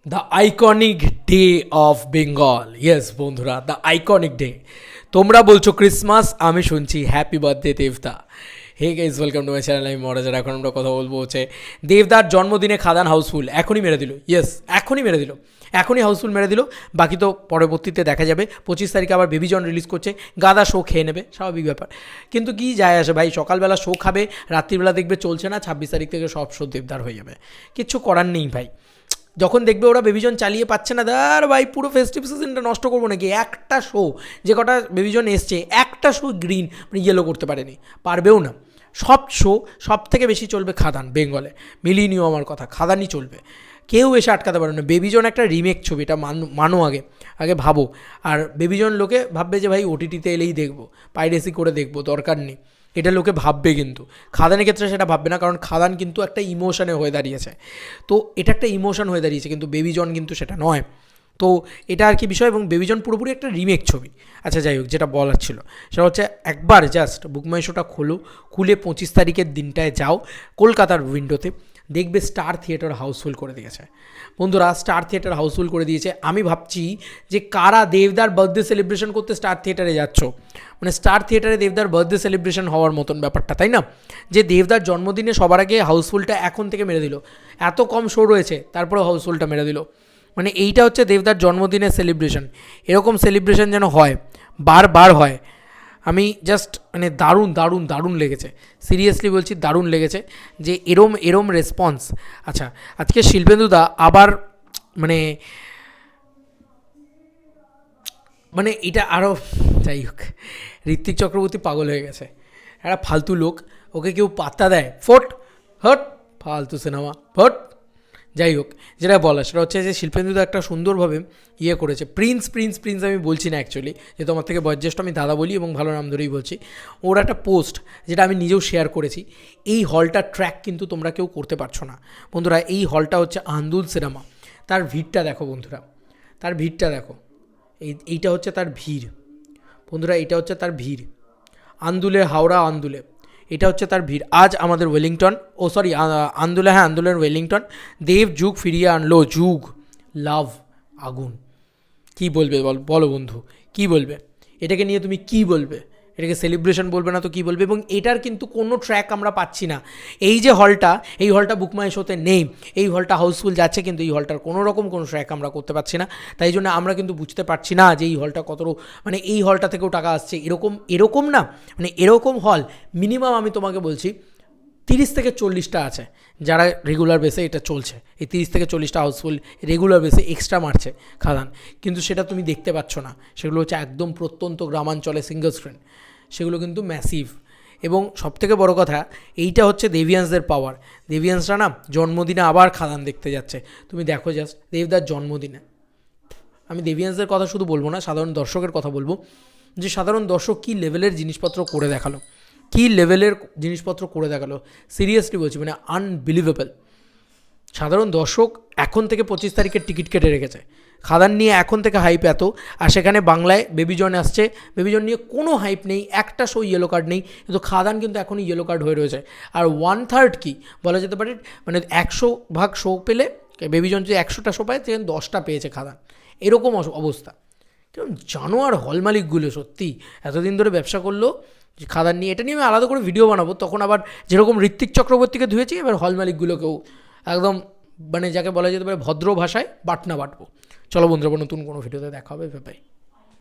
The iconic day of Bengal. Yes বন্ধুরা, the iconic day. তোমরা বলছো ক্রিসমাস, আমি শুনছি হ্যাপি বার্থডে দেবদা। Hey guys, welcome to my channel. আমি মহারাজার। এখন আমরা কথা বলবো হচ্ছে দেবদার জন্মদিনে খাদান হাউসফুল এখনই মেরে দিল। ইয়েস, এখনই মেরে দিল, এখনই হাউসফুল মেরে দিল। বাকি তো পরবর্তীতে দেখা যাবে। 25 তারিখে আবার বেবি জন রিলিজ করছে, গাদা শো খেয়ে নেবে, স্বাভাবিক ব্যাপার। কিন্তু কি যায় আসে ভাই, সকালবেলা শো খাবে, রাত্রিবেলা দেখবে চলছে না, 26 তারিখ থেকে সব শো দেবদার হয়ে যাবে। কিচ্ছু করার নেই ভাই। যখন দেখবে ওরা বেবিজন চালিয়ে পাচ্ছে না, দাঁড় ভাই পুরো ফেস্টিভ সিজনটা নষ্ট করবো নাকি? একটা শো, যে কটা বেবিজন এসছে, একটা শো গ্রিন মানে ইয়েলো করতে পারেনি, পারবেও না। সব শো সব থেকে বেশি চলবে খাদান বেঙ্গলে। মিলিয়ে নিও আমার কথা, খাদানই চলবে, কেউ এসে আটকাতে পারে না। বেবিজন একটা রিমেক ছবি, এটা মানো আগে আগে ভাবো। আর বেবিজন লোকে ভাববে যে ভাই ওটিটিতে এলেই দেখবো, পাইরেসি করে দেখবো, দরকার নেই, এটা লোকে ভাববে। কিন্তু খাদানের ক্ষেত্রে সেটা ভাববে না, কারণ খাদান কিন্তু একটা ইমোশনে হয়ে দাঁড়িয়েছে। তো এটা একটা ইমোশন হয়ে দাঁড়িয়েছে, কিন্তু বেবিজন কিন্তু সেটা নয়। তো এটা আর কি বিষয়। এবং বেবিজন পুরোপুরি একটা রিমেক ছবি। আচ্ছা যাই হোক, যেটা বলার ছিল সেটা হচ্ছে একবার জাস্ট বুকমাই শোটা খোলো, খুলে 25 তারিখের দিনটায় যাও কলকাতার উইন্ডোতে, দেখবে স্টার থিয়েটার হাউসফুল করে দিয়েছে। বন্ধুরা, স্টার থিয়েটার হাউসফুল করে দিয়েছে। আমি ভাবছি যে কারা দেবদার বার্থডে সেলিব্রেশন করতে স্টার থিয়েটারে যাচ্ছ, মানে স্টার থিয়েটারে দেবদার বার্থডে সেলিব্রেশন হওয়ার মতন ব্যাপারটা, তাই না? যে দেবদার জন্মদিনে সবার আগে হাউসফুলটা এখন থেকে মেরে দিল। এত কম শো রয়েছে, তারপরেও হাউসফুলটা মেরে দিল। মানে এইটা হচ্ছে দেবদার জন্মদিনের সেলিব্রেশন। এরকম সেলিব্রেশন যেন হয়, বারবার হয়। আমি জাস্ট মানে দারুণ দারুণ দারুণ লেগেছে, সিরিয়াসলি বলছি, দারুণ লেগেছে যে এরম এরম রেসপন্স। আচ্ছা, আজকে শিল্পেন্দুদা আবার মানে মানে এটা আরও, যাই হোক, ঋত্বিক চক্রবর্তী পাগল হয়ে গেছে, একটা ফালতু লোক, ওকে কেউ পাত্তা দেয়, ফোট হট, ফালতু সিনেমা ফট। যাই হোক, যেটা বলা সেটা হচ্ছে যে শিল্পেন্দুদা একটা সুন্দরভাবে ইয়ে করেছে। প্রিন্স প্রিন্স প্রিন্স আমি বলছি না অ্যাকচুয়ালি, যে তোমার থেকে বয়োজ্যেষ্ঠ, আমি দাদা বলি এবং ভালো নাম ধরেই বলছি। ওর একটা পোস্ট, যেটা আমি নিজেও শেয়ার করেছি, এই হলটার ট্র্যাক কিন্তু তোমরা কেউ করতে পারছো না বন্ধুরা। এই হলটা হচ্ছে আন্দুল সিনেমা। তার ভিড়টা দেখো বন্ধুরা, তার ভিড়টা দেখো। এইটা হচ্ছে তার ভিড় বন্ধুরা, এটা হচ্ছে তার ভিড়। আন্দুলে, হাওড়া আন্দুলে, এটা হচ্ছে তার ভিড়। আজ আমাদের ওয়েলিংটন, ও সরি আন্দুলে, হ্যাঁ আন্দুলের ওয়েলিংটন, দেব যুগ ফিরিয়ে আনলো, যুগ লাভ আগুন। কী বলবে বলো বন্ধু, কী বলবে? এটাকে নিয়ে তুমি কী বলবে? এটাকে সেলিব্রেশন বলবে না তো কী বলবে? এবং এটার কিন্তু কোনো ট্র্যাক আমরা পাচ্ছি না। এই যে হলটা, এই হলটা বুকমাই শোতে নেই, এই হলটা হাউসফুল যাচ্ছে, কিন্তু এই হলটার কোনো রকম কোনো ট্র্যাক আমরা করতে পারছি না। তাই জন্য আমরা কিন্তু বুঝতে পারছি না যে এই হলটা কত, মানে এই হলটা থেকেও টাকা আসছে, এরকম না, মানে এরকম হল মিনিমাম আমি তোমাকে বলছি 30 থেকে 40টা আছে, যারা রেগুলার বেসে এটা চলছে। এই 30 থেকে 40টা হাউসফুল রেগুলার বেসে এক্সট্রা মারছে খাদান, কিন্তু সেটা তুমি দেখতে পাচ্ছ না। সেগুলো হচ্ছে একদম প্রত্যন্ত গ্রামাঞ্চলে সিঙ্গল স্ক্রিন, সেগুলো কিন্তু ম্যাসিভ। এবং সবথেকে বড় কথা, এইটা হচ্ছে দেভিয়ান্সদের পাওয়ার। দেভিয়ান্সরা না জন্মদিনে আবার খাদান দেখতে যাচ্ছে। তুমি দেখো জাস্ট দেবদার জন্মদিনে, আমি দেভিয়ান্সদের কথা শুধু বলবো না, সাধারণ দর্শকের কথা বলবো, যে সাধারণ দর্শক কী লেভেলের জিনিসপত্র করে দেখালো, কী লেভেলের জিনিসপত্র করে দেখালো, সিরিয়াসলি বলছি, মানে আনবিলিভেবল। সাধারণ দর্শক এখন থেকে 25 তারিখের টিকিট কেটে রেখেছে খাদান নিয়ে, এখন থেকে হাইপ এত। আর সেখানে বাংলায় বেবিজন আসছে, বেবিজন নিয়ে কোনো হাইপ নেই, একটা শো ইয়েলো কার্ড নেই, কিন্তু খাদান কিন্তু এখনই ইয়েলো কার্ড হয়ে রয়েছে। আর 1/3 কি বলা যেতে পারে, মানে 100 ভাগ শো পেলে বেবিজন যদি 100টা শো পায়, সেখানে 10টা পেয়েছে খাদান, এরকম অবস্থা। কেমন জানোয়ার হল মালিকগুলো, সত্যি এতদিন ধরে ব্যবসা করলো যে খাদান নিয়ে। এটা নিয়ে আমি আলাদা করে ভিডিও বানাবো, তখন আবার যেরকম ঋত্বিক চক্রবর্তীকে ধুয়েছি, এবার হল মালিকগুলোকেও একদম, মানে যাকে বলা যেতে পারে ভদ্র ভাষায় বাটনা বাটবো। চলো বন্ধুরা, নতুন কোনো ভিডিওতে দেখা হবে, বাই।